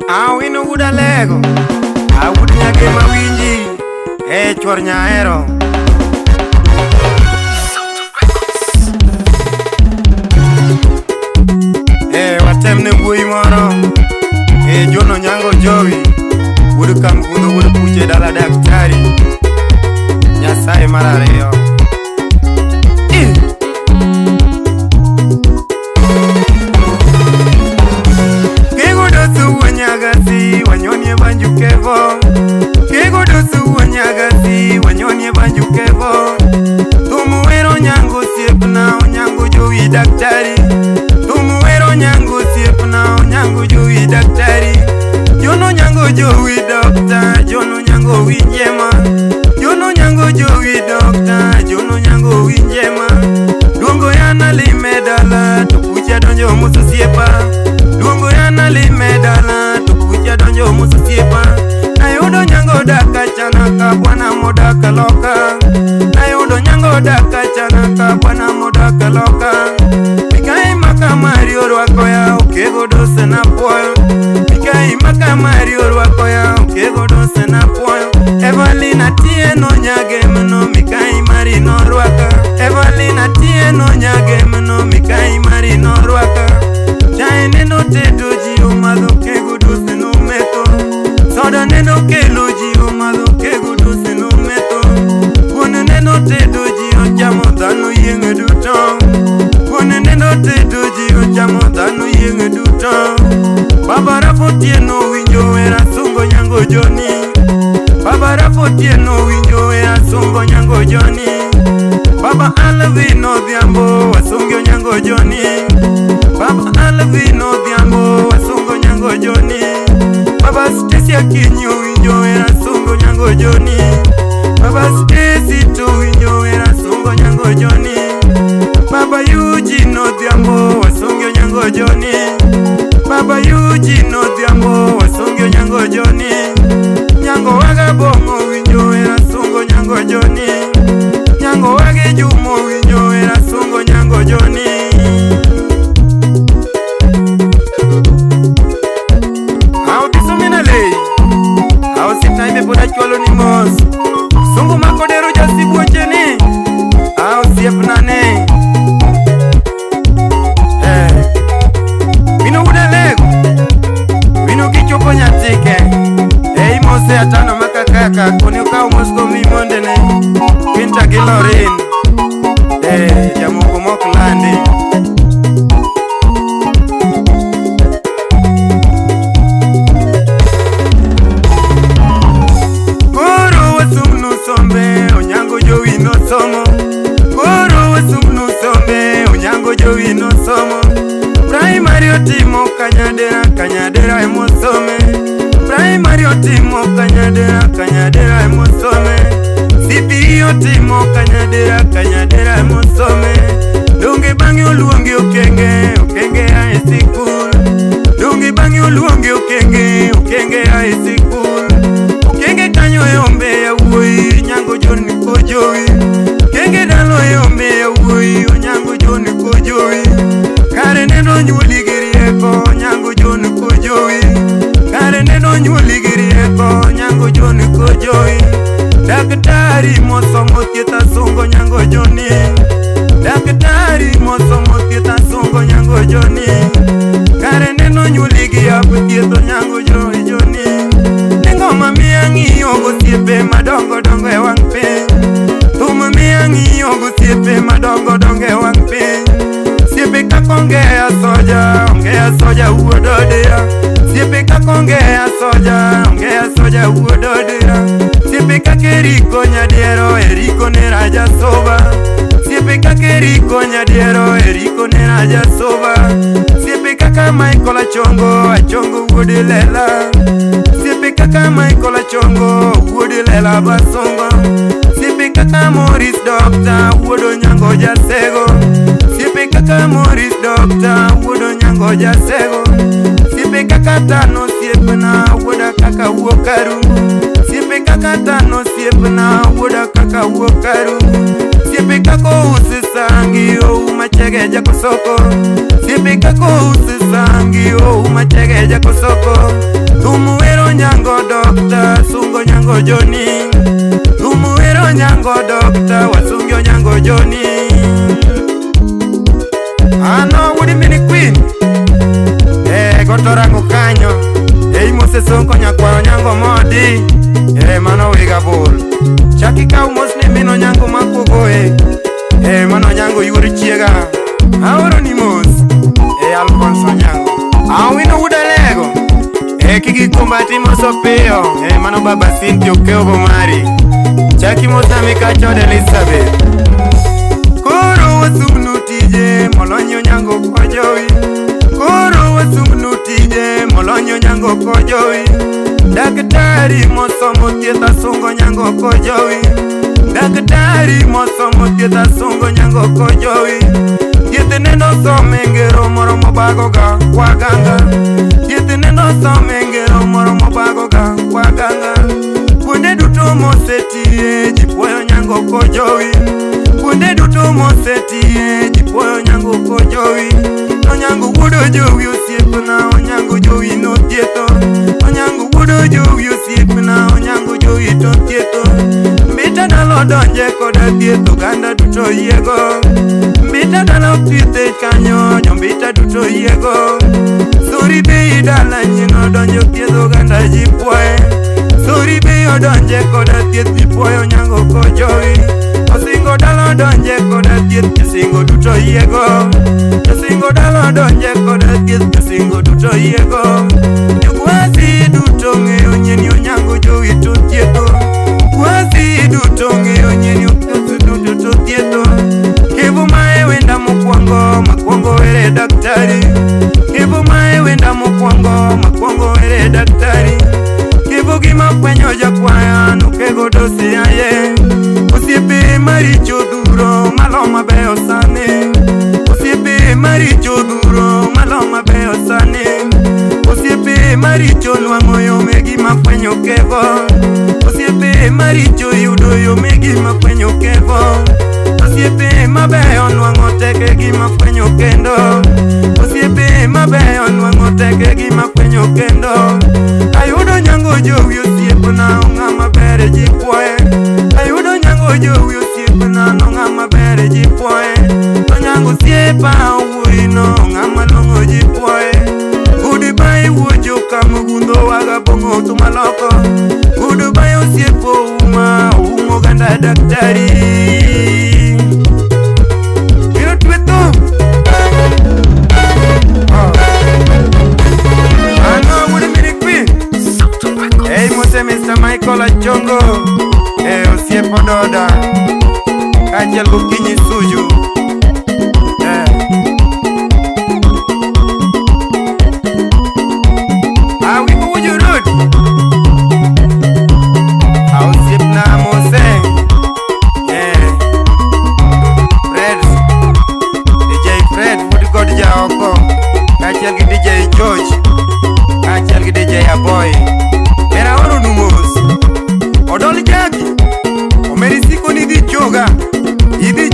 Awino wuda lego, awud nyage mawinji, chwar nyaero. Watemne bui moro, jono nyango jowi, wud kamkuno wud puche dala daktari, Nyasaye marariyo. Kego dosu wanyagasi, wanyonye banju kevo. Kego dosu wanyagasi, wanyonye banju kevo. Tumuwero nyango siepna, onyango jowi daktari. Tumuwero nyango siepna, onyango jowi daktari. Jono nyango jowi dokta, jono nyango winjema. Jono nyango jowi dokta, jono nyango winjema. Luongo yana lime dala, to pucha donjo muso siepa. Luongo yana lime dala, to pucha donjo muso siepa. Ayudo nyango daka chana ka bwana modaka loka. Ayudo nyango daka chana ka bwana modaka loka. Mikai maka mario rwako ya okego dose na poyo. Mikai maka mario rwako ya okego dose na poyo. Evalina tie no nyage mno mikai mari no rwaka. Evalina tie no nyage mno mikai mari no rwaka. Chai neno tedo ji umadho kego dose no meto. Soda neno kelo ji umadho kego dose no meto. Wone neno tedo ji ochamo dhano yenge duto. Wone neno tedo ji ochamo dhano yenge duto. Baba rapotie no winjo wera sungo nyango joni. Baba rapotie no winjo wera sungo nyango joni. Baba alvino dhiambo wasungo nyango joni. Baba alvino dhiambo wasungo nyango joni. Baba Stacy akinyo winjo wera sungo nyango joni. Baba Stacy to winjo wera sungo nyango joni. Baba Eugene odhiambo wasungo nyango joni. Baba Eugene odhiambo wasungo nyango joni. Nyango waga bongo winjo wera sungo nyango joni. Nyango wage jumo winjo wera sungo nyango joni. Buda chwalo ni mos sungu makodero jasi buoche ni au siepnane. Vino wuda lego vino kichopo nyatike mose atano makakaka kuni ukao mosko mimondene pinta gilorin jamoko moklandi. Primary otimo kanyadera emosome. Primary otimo kanyadera emosome. CPE otimo kanyadera emosome. Donge bangi oluongi okenge ae sikul. Donge bangi oluongi okenge ae sikul. Okenge kanyo eombe ya wuoi nyango joni kojowi. Okenge dalo eombe ya wuoi onyango joni kojowi. Kare neno nyuli girieko nyango joni kojowi. Kare neno nyuli girieko nyango joni kojowi. Daktari mosomo thieta sungo nyango joni. Daktari mosomo thieta sungo nyango joni. Kare neno nyuli giyabu thietho nyango joni. Nengo mamia ng'iyo gosiepe madongo dongo e wang' piny. Thum mia ng'iyo gosiepe madongo dongo e wang' piny. Siepe kaka ongea soja wuododia. Siepe kaka ongea soja wuododia. Siepe kaka eriko nyadiero ne raja soba. Siepe kaka eriko nyadiero ne raja soba. Siepe kaka Michael achongo wuodi lela. Siepe kaka Michael achongo wuodi lela basonga. Siepe kaka Morris Doctor wuodo nyango jasego. Siepe kaka Morris Doctor wuodo nyango jasego. Siepe kaka Tano siepna wuoda kaka wuokaru. Siepe kaka Tano siepna wuoda kaka wuokaru. Siepe kaka usisangi ou mache machegeja kosoko sipika kusisangi machegeja kosoko tumuwero nyango dokta sungo nyango joni tumuwero nyango dokta wasungyo nyango joni ano wudi mini queen gotorango kanyo mose sonko nyakwaro nyango modi mano wiga bol chaki kau mosni mino nyango makogoe mano nyango yuri chiega aoro ni mos Alfonso nyango awino wuda lego kiki kombati moso pio mano baba Cynthia ukeo bomari chaki mosami kachode Elizabeth koro wasumnu tije molonyo nyango kojowi koro wasumnu tije molonyo nyango kojowi daktari mosomo thietha sungo nyango kojowi daktari mosomo thietha sungo nyango kojowi thiethne nosome ngero moro mobagoga kwaganga thiethne nosome ngero moro mobagoga kwaganga kuonde duto mosetie jipuoyo nyango kojowi kuonde duto mosetie jipuoyo nyango kojowi onyango wudo jowi osiepna onyango jowi no tieto onyango wudo jowi osiepna onyango jowi to tieto mbita dalo donje koda tieto ganda duto yiego mbita dalo thiethe kanyo nyombita duto yiego sori be idala nyino donjo tieto ganda jipuoye sori be odonje koda thieth jipuoye onyango kojowi osingo dalo donje koda thieth singo duto yiego singo dalo donje koda thieth singo duto yiego kwasi duto ng'eyo nyeni onyango jowi to tieto kwasi duto ng'eyo nyeni duto to tieto kevo mae wenda mokwongo were daktari kevo mae wenda mokwongo were daktari kevo gima fwenyo jakwaya nokego dosi aye osiepe maricho duro malo mabeyo sane osiepe maricho duro malo mabeyo sane osiepe maricho nwang'o yo megima fwenyo kevo osiepe maricho yudo yo megima fwenyo kevo osiepe mabeyo nwang'o teke gima fwenyo kendo osiepe mabeyo nwang'o teke gima fwenyo kendo ayudo nyango jowi osiepna ong'ama bere jipuoye ayudo nyango jowi osiepna nong'ama bere jipuoye onyango osiepa owuoyino ong'ama long'o jipuoye goodbye wuojo kamugundo waga bongo tumaloko goodbye osiepo uma oumo ganda daktari biro tweto ano wudi mini queen mose Mr. Michael Achongo osiepo doda kachiel gokinyi suju awiko wujo rod osiepna mose Fred DJ Fred Wood God Jaoko kachiel gi DJ George kachiel gi DJ Aboy era oro numos odol jagi omeri siko ni dhi choga idhi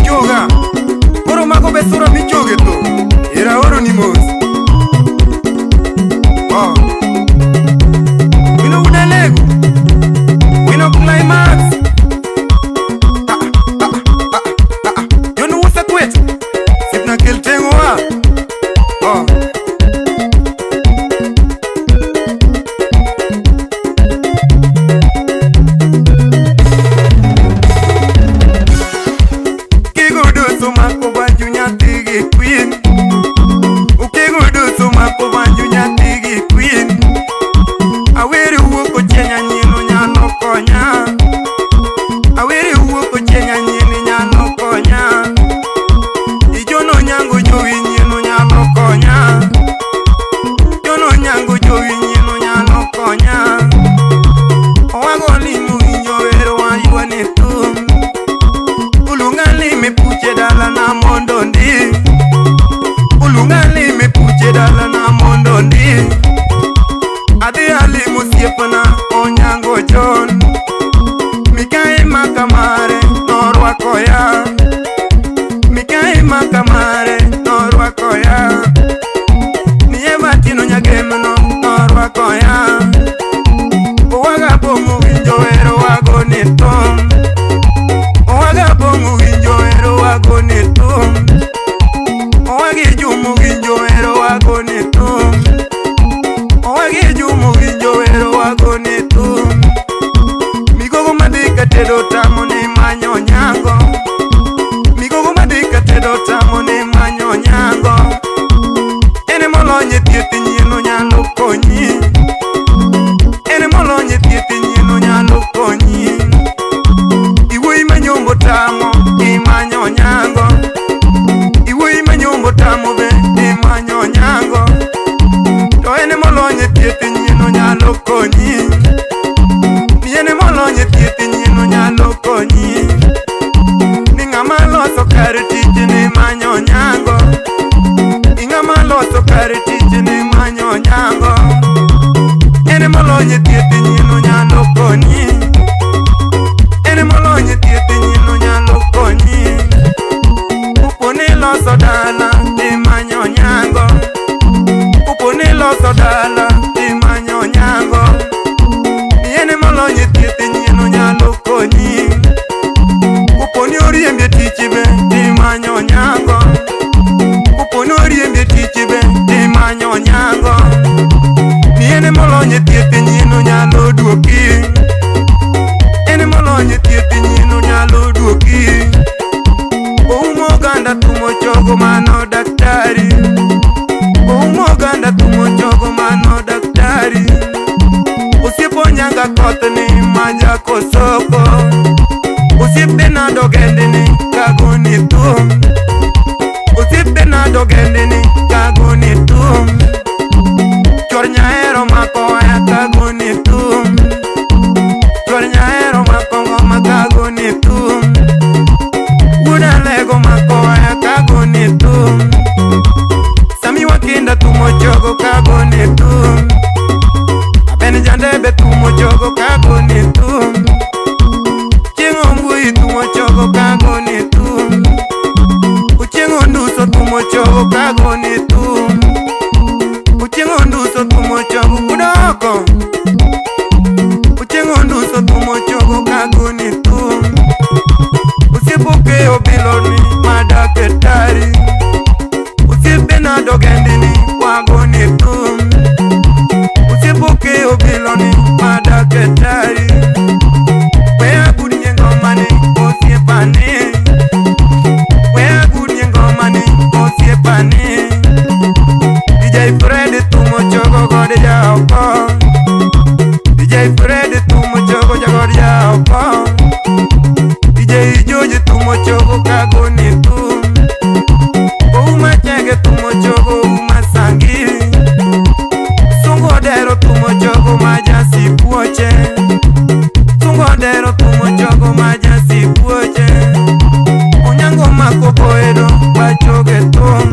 tamo ni manyo nyango. Ene molonye thieth nyien onyalo konyi. Ene molonye thieth nyien onyalo konyi. Iwuoyi manyombo tamo imanyo nyango. Iwuoyi manyombo tamo be imanyo nyango. To ene molonye thieth nyien onyalo konyi. Ene molonye thieth nyien onyalo konyi. Ni ng'ama loso kar tich ni manyo nyango. Ni ng'ama loso kar tich ni manyo nyango. Ene molonye thieth nyien onyalo konyi. Ene molonye thieth nyien onyalo konyi. Upo ni loso dala ni manyo nyango. Upo ni loso dala ni manyo nyango. Ene molonye thieth nyien onyalo konyi. Upo ni oriembe tich be imanyo nyango. Upo ni oriembe tich be imanyo nyango. Ene molonye thieth nyien onyalo duoki. Ene molonye thieth nyien onyalo duoki. Oumo oganda tumo chogo mano daktari. Oumo oganda tumo chogo mano daktari. Usiepo nyanga koth ni maja kosoko. Usiepe na dogende ni kago ni tum. Usiepe na dogende ni kago ni tum. Chor nyaero mako ya kago ni tum. Chor nyaero mako ngoma kago ni tum. Uda lego mako ya kago ni tum. Sami wakinda tumo chogo kago ni tum. Aben jandebe tumo chogo kago ni tum. Chengo mbui tumo chogo kago ni tum. Uchengo nduso tumo chogo kago ni tum. Uchengo nduso tumo chogo kudoko. Uchengo nduso tumo chogo kago ni tum. Usipoke obilo ni madaketari. Usipe na dogende ni wago ni tum. Usipoke obilo ni madaketari. Wea gudinye ngoma ni osiepani. Wea gudinye ngoma ni osiepani. DJ Fred tumo chogo gode jaoko. DJ Fred tumo chogo jagode jaoko. DJ George tumo chogo kago ni tum. Uma chege tumo chogo uma sangi. Sungo dero tumo chogo majasi puoche. Sungo dero tumo chogo majasi puoche. Onyango mako poedo bachoge tum.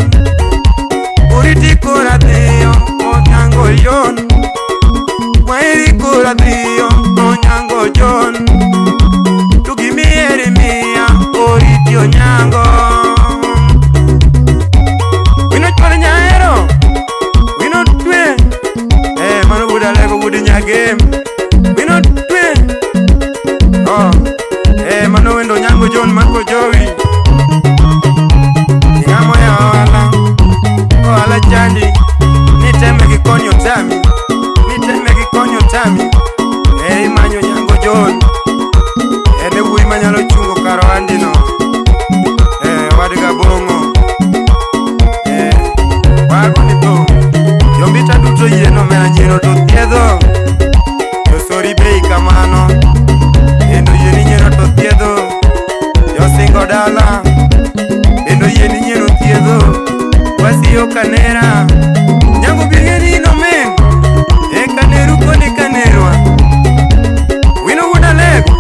Uriti kura dhiyo onyango yon. Wairi kura dhiyo onyango jon. Tugimi eri miya oriti onyango. Wino chwar nyaero. Wino twe. Mano buda lego budi nyagem. Wino twe. Mano wendo nyango jon mako jowi. Ngamo ya wala. Wala chandi. Niteme kikonyo tami. Niteme kikonyo tami. Manyo nyango jon. Ene wui manyalo chungo karo andino. Wadiga bongo. Wago ni to. Yombita duto yeno mena nyeno to tiedo. Yo sori bei kamano. Endo yeni nyeno to tiedo. Yo singo dala. Endo yeni nyeno tiedo. Wasi yo kanera. Nyango bingeni no men. Kaneru koni kanerwa. Wino wuda lego.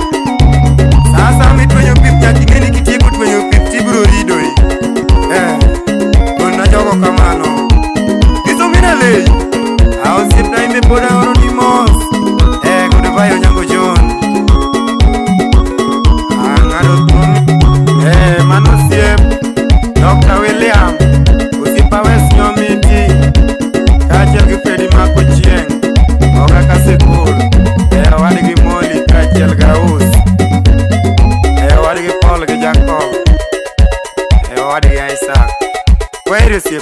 Sasa mitwenyo pip nyatingeni kitieko twenyo pip tiburo ridoi. Kona jogo kamano. Kiso mina lei. Ao sipna ime poda oro ni mos. Kude vayo nyango jon. Angado tun. Mano siep. Dr. William. Usipa wes nyomiti. Kachel kipedi mako chieng. Oka kasekul. Wadigi moli kachel gaus. Wadigi Paul ki Jacob. Wadigi Isaac. Where is you?